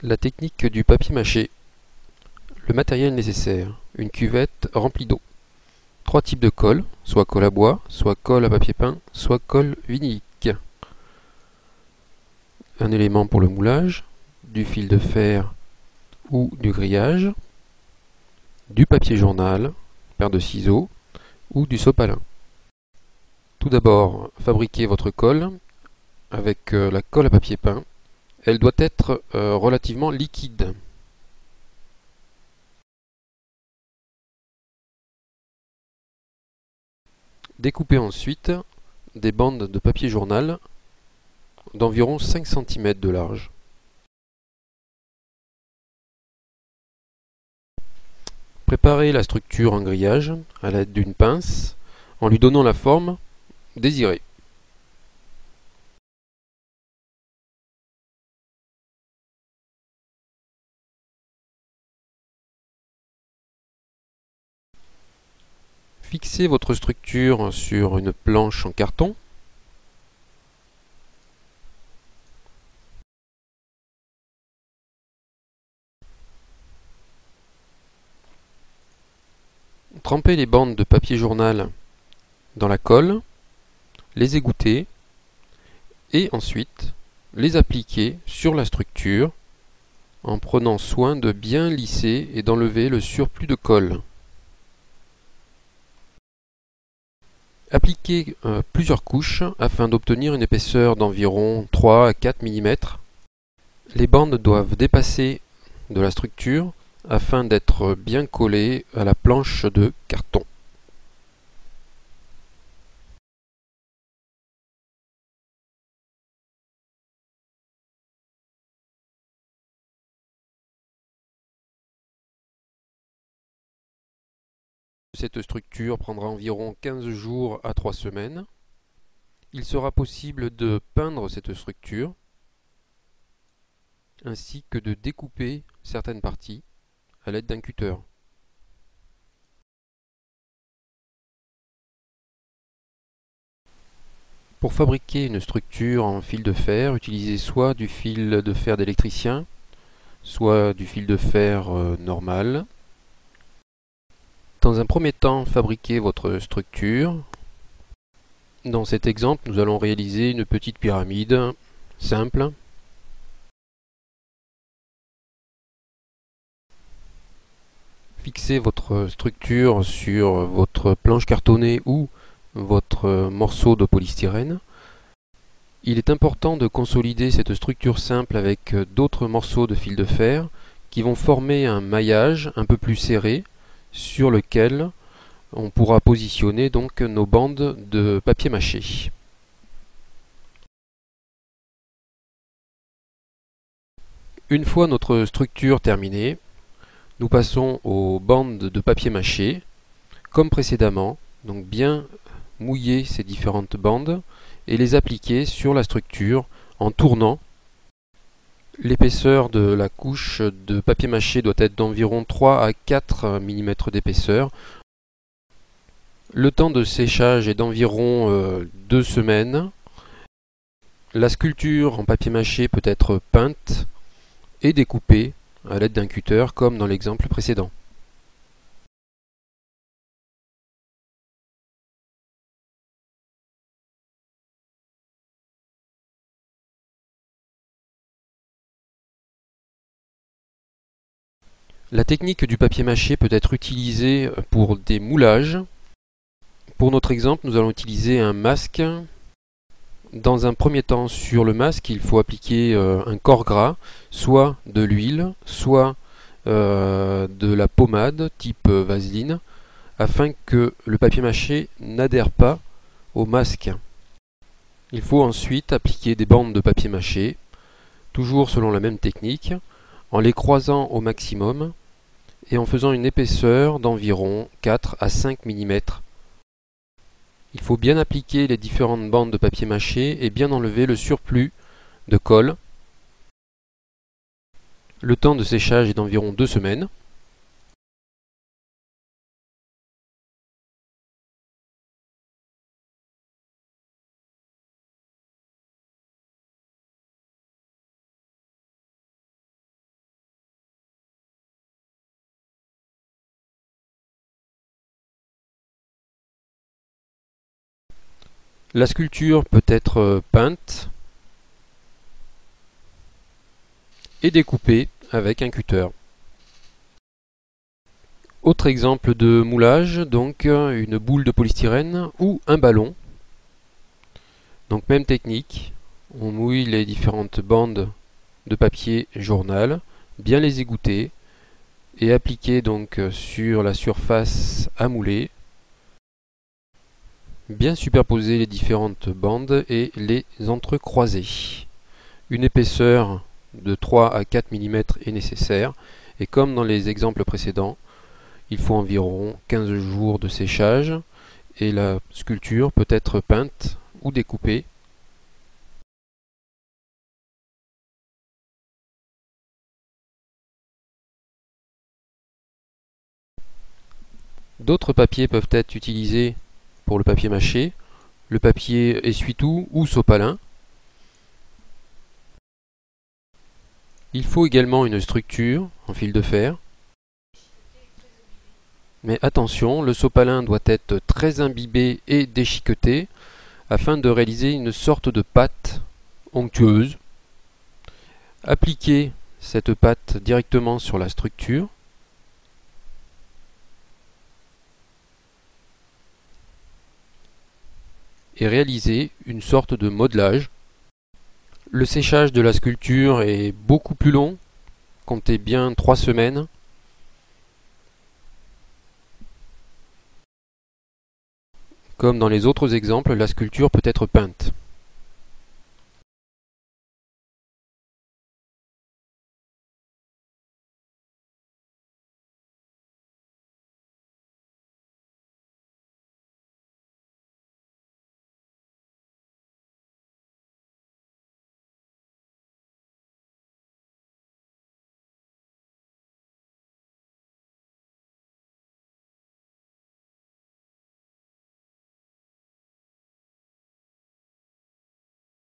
La technique du papier mâché. Le matériel nécessaire. Une cuvette remplie d'eau. 3 types de colle, soit colle à bois, soit colle à papier peint, soit colle vinylique. Un élément pour le moulage, du fil de fer ou du grillage, du papier journal, paire de ciseaux ou du sopalin. Tout d'abord, fabriquez votre colle avec la colle à papier peint. Elle doit être relativement liquide. Découpez ensuite des bandes de papier journal d'environ 5 cm de large. Préparez la structure en grillage à l'aide d'une pince en lui donnant la forme désirée. Fixez votre structure sur une planche en carton. Trempez les bandes de papier journal dans la colle, les égouttez et ensuite les appliquer sur la structure en prenant soin de bien lisser et d'enlever le surplus de colle. Appliquez plusieurs couches afin d'obtenir une épaisseur d'environ 3 à 4 mm. Les bandes doivent dépasser de la structure afin d'être bien collées à la planche de carton. Cette structure prendra environ 15 jours à 3 semaines. Il sera possible de peindre cette structure ainsi que de découper certaines parties à l'aide d'un cutter. Pour fabriquer une structure en fil de fer, utilisez soit du fil de fer d'électricien, soit du fil de fer normal. Dans un premier temps, fabriquez votre structure. Dans cet exemple, nous allons réaliser une petite pyramide simple. Fixez votre structure sur votre planche cartonnée ou votre morceau de polystyrène. Il est important de consolider cette structure simple avec d'autres morceaux de fil de fer qui vont former un maillage un peu plus serré sur lequel on pourra positionner donc nos bandes de papier mâché. Une fois notre structure terminée, nous passons aux bandes de papier mâché, comme précédemment, donc bien mouiller ces différentes bandes et les appliquer sur la structure en tournant. L'épaisseur de la couche de papier mâché doit être d'environ 3 à 4 mm d'épaisseur. Le temps de séchage est d'environ 2 semaines. La sculpture en papier mâché peut être peinte et découpée à l'aide d'un cutter comme dans l'exemple précédent. La technique du papier mâché peut être utilisée pour des moulages. Pour notre exemple, nous allons utiliser un masque. Dans un premier temps, sur le masque, il faut appliquer un corps gras, soit de l'huile, soit de la pommade type vaseline, afin que le papier mâché n'adhère pas au masque. Il faut ensuite appliquer des bandes de papier mâché, toujours selon la même technique, en les croisant au maximum et en faisant une épaisseur d'environ 4 à 5 mm. Il faut bien appliquer les différentes bandes de papier mâché et bien enlever le surplus de colle. Le temps de séchage est d'environ 2 semaines. La sculpture peut être peinte et découpée avec un cutter. Autre exemple de moulage, donc une boule de polystyrène ou un ballon. Donc même technique, on mouille les différentes bandes de papier journal, bien les égoutter et appliquer donc sur la surface à mouler. Bien superposer les différentes bandes et les entrecroiser. Une épaisseur de 3 à 4 mm est nécessaire et comme dans les exemples précédents, il faut environ 15 jours de séchage et la sculpture peut être peinte ou découpée. D'autres papiers peuvent être utilisés pour le papier mâché, le papier essuie-tout ou sopalin. Il faut également une structure en fil de fer. Mais attention, le sopalin doit être très imbibé et déchiqueté afin de réaliser une sorte de pâte onctueuse. Appliquez cette pâte directement sur la structure. Et réaliser une sorte de modelage. Le séchage de la sculpture est beaucoup plus long, comptez bien 3 semaines. Comme dans les autres exemples, la sculpture peut être peinte.